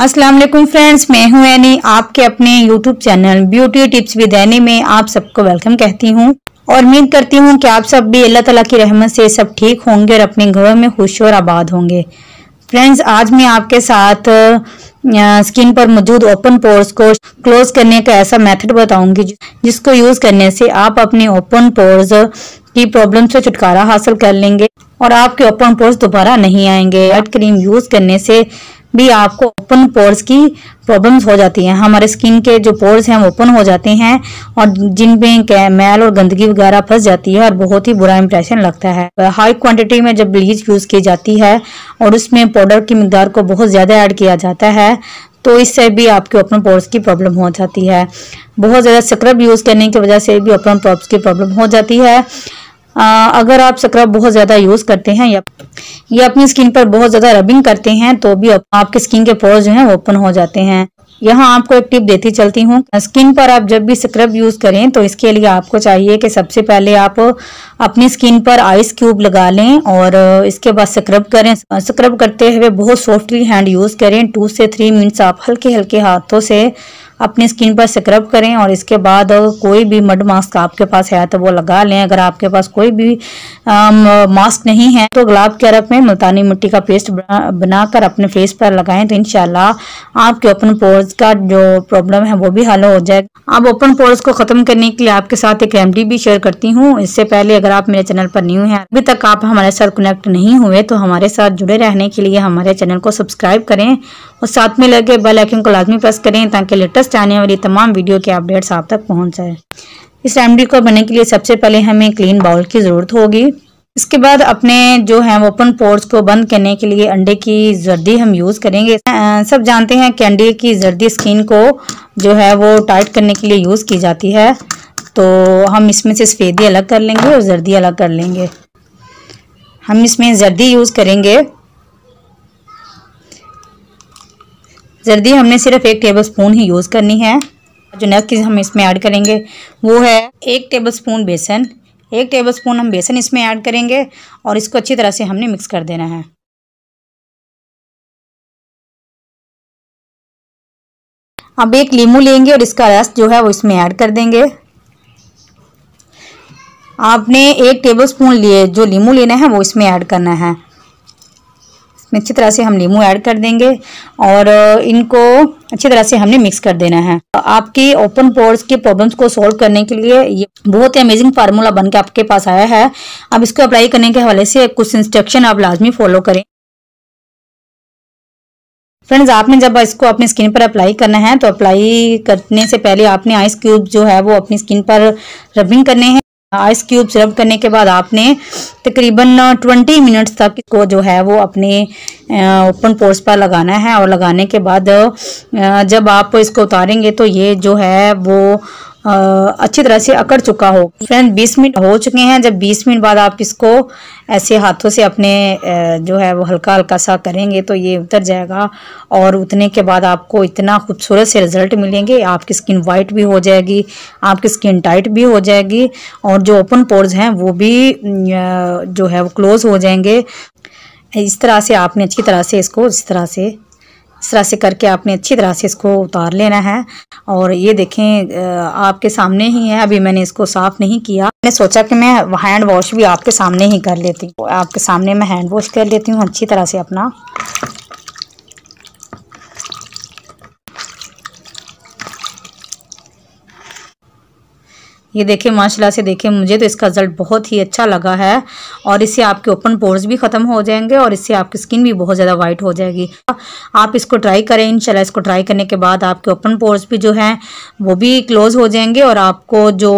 अस्सलाम वालेकुम फ्रेंड्स, मैं हूं एनी। आपके अपने YouTube channel beauty tips with any में आप सबको वेलकम कहती हूं और उम्मीद करती हूं कि आप सब भी अल्लाह ताला की रहमत से सब ठीक होंगे और अपने घरों में खुश और आबाद होंगे। फ्रेंड्स, आज मैं आपके साथ स्किन पर मौजूद ओपन पोर्स को क्लोज करने का ऐसा मेथड बताऊंगी जिसको यूज करने से आप अपने ओपन पोर्स की प्रॉब्लम से छुटकारा हासिल कर लेंगे और आपके ओपन पोर्स दोबारा नहीं आएंगे। रेड क्रीम यूज करने से भी आपको ओपन पोर्स की प्रॉब्लम्स हो जाती हैं। हमारे स्किन के जो पोर्स हैं वो ओपन हो जाते हैं और जिनमें मैल और गंदगी वगैरह फंस जाती है और बहुत ही बुरा इंप्रेशन लगता है। हाई क्वांटिटी में जब ब्लीच यूज की जाती है और उसमें पाउडर की मिकदार को बहुत ज्यादा ऐड किया जाता है तो इससे भी आपके ओपन पोर्स की प्रॉब्लम हो जाती है। बहुत ज्यादा स्क्रब यूज करने की वजह से भी ओपन पोर्स की प्रॉब्लम हो जाती है। अगर आप स्क्रब बहुत ज्यादा यूज करते हैं या अपनी स्किन पर बहुत ज्यादा रबिंग करते हैं तो भी आपके स्किन के पोर्स जो हैं वो ओपन हो जाते हैं। यहाँ आपको एक टिप देती चलती हूँ, स्किन पर आप जब भी स्क्रब यूज करें तो इसके लिए आपको चाहिए कि सबसे पहले आप अपनी स्किन पर आइस क्यूब लगा लें और इसके बाद स्क्रब करें। स्क्रब करते हुए बहुत सॉफ्टली हैंड यूज करें। 2 से 3 मिनट्स आप हल्के हल्के हाथों से अपनी स्किन पर स्क्रब करें और इसके बाद कोई भी मड मास्क आपके पास है तो वो लगा लें। अगर आपके पास कोई भी मास्क नहीं है तो गुलाब के अरब में मुल्तानी मिट्टी का पेस्ट बनाकर अपने फेस पर लगाएं तो इंशाल्लाह आपके ओपन पोर्स का जो प्रॉब्लम है वो भी हल हो जाएगा। अब ओपन पोर्स को खत्म करने के लिए आपके साथ एक रेमेडी भी शेयर करती हूँ। इससे पहले अगर आप मेरे चैनल पर न्यू हैं, अभी तक आप हमारे साथ कनेक्ट नहीं हुए तो हमारे साथ जुड़े रहने के लिए हमारे चैनल को सब्सक्राइब करें और साथ में लगे बेल आइकन को लाजमी प्रेस करें ताकि लेटेस्ट आने वाली तमाम वीडियो के अपडेट्स आप तक पहुंच जाए। इस रेमेडी को बनाने के लिए सबसे पहले हमें क्लीन बाउल की जरूरत होगी। इसके बाद अपने जो है ओपन पोर्स को बंद करने के लिए अंडे की जर्दी हम यूज करेंगे। सब जानते हैं कि अंडे की जर्दी स्किन को जो है वो टाइट करने के लिए यूज की जाती है, तो हम इसमें से सफेदी अलग कर लेंगे और जर्दी अलग कर लेंगे। हम इसमें जर्दी यूज करेंगे। जर्दी हमने सिर्फ 1 टेबलस्पून ही यूज करनी है। जो नेक्स्ट चीज हम इसमें ऐड करेंगे वो है 1 टेबलस्पून बेसन। 1 टेबलस्पून हम बेसन इसमें ऐड करेंगे और इसको अच्छी तरह से हमने मिक्स कर देना है। अब एक लीमू लेंगे और इसका रस जो है वो इसमें ऐड कर देंगे। आपने 1 टेबलस्पून लिए जो लीमू लेना है वो इसमें ऐड करना है। अच्छी तरह से हम लीमू ऐड कर देंगे और इनको अच्छी तरह से हमने मिक्स कर देना है। आपकी ओपन पोर्स की प्रॉब्लम्स को सॉल्व करने के लिए ये बहुत ही अमेजिंग फार्मूला बनके आपके पास आया है। अब इसको अप्लाई करने के हवाले से कुछ इंस्ट्रक्शन आप लाजमी फॉलो करें। फ्रेंड्स, आपने जब इसको अपनी स्किन पर अप्लाई करना है तो अप्लाई करने से पहले आपने आइस क्यूब जो है वो अपनी स्किन पर रबिंग करने हैं। आइस क्यूब रब करने के बाद आपने तकरीबन 20 मिनट्स तक इसको जो है वो अपने ओपन पोर्स पर लगाना है और लगाने के बाद जब आप इसको उतारेंगे तो ये जो है वो अच्छी तरह से अकड़ चुका हो। फ्रेंड, 20 मिनट हो चुके हैं। जब 20 मिनट बाद आप इसको ऐसे हाथों से अपने जो है वो हल्का हल्का सा करेंगे तो ये उतर जाएगा और उतरने के बाद आपको इतना खूबसूरत से रिजल्ट मिलेंगे। आपकी स्किन वाइट भी हो जाएगी, आपकी स्किन टाइट भी हो जाएगी और जो ओपन पोर्स हैं वो भी जो है वो क्लोज हो जाएंगे। इस तरह से आपने अच्छी तरह से इसको इस तरह से करके आपने अच्छी तरह से इसको उतार लेना है। और ये देखें आपके सामने ही है। अभी मैंने इसको साफ नहीं किया, मैंने सोचा कि मैं हैंड वॉश भी आपके सामने ही कर लेती हूँ। आपके सामने मैं हैंड वॉश कर लेती हूँ अच्छी तरह से अपना। ये देखिए, माशाल्लाह से देखिए, मुझे तो इसका रिजल्ट बहुत ही अच्छा लगा है और इससे आपके ओपन पोर्स भी ख़त्म हो जाएंगे और इससे आपकी स्किन भी बहुत ज़्यादा वाइट हो जाएगी। आप इसको ट्राई करें इंशाल्लाह। इसको ट्राई करने के बाद आपके ओपन पोर्स भी जो हैं वो भी क्लोज हो जाएंगे और आपको जो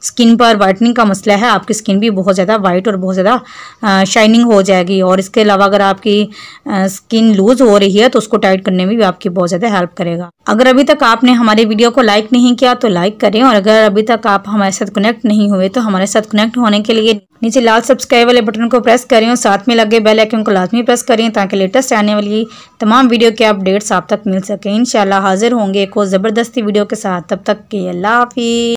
स्किन पर वाइटनिंग का मसला है, आपकी स्किन भी बहुत ज़्यादा वाइट और बहुत ज़्यादा शाइनिंग हो जाएगी। और इसके अलावा अगर आपकी स्किन लूज हो रही है तो उसको टाइट करने में भी आपकी बहुत ज़्यादा हेल्प करेगा। अगर अभी तक आपने हमारे वीडियो को लाइक नहीं किया तो लाइक करें और अगर अभी तक आप हमारे साथ कनेक्ट नहीं हुए तो हमारे साथ कनेक्ट होने के लिए नीचे लाल सब्सक्राइब वाले बटन को प्रेस करें और साथ में लगे बेल आइकन को लाजमी प्रेस करें ताकि लेटेस्ट आने वाली तमाम वीडियो के अपडेट्स आप तक मिल सकें। इंशाल्लाह हाजिर होंगे एक और ज़बरदस्ती वीडियो के साथ। तब तक के अल्लाह हाफिज़।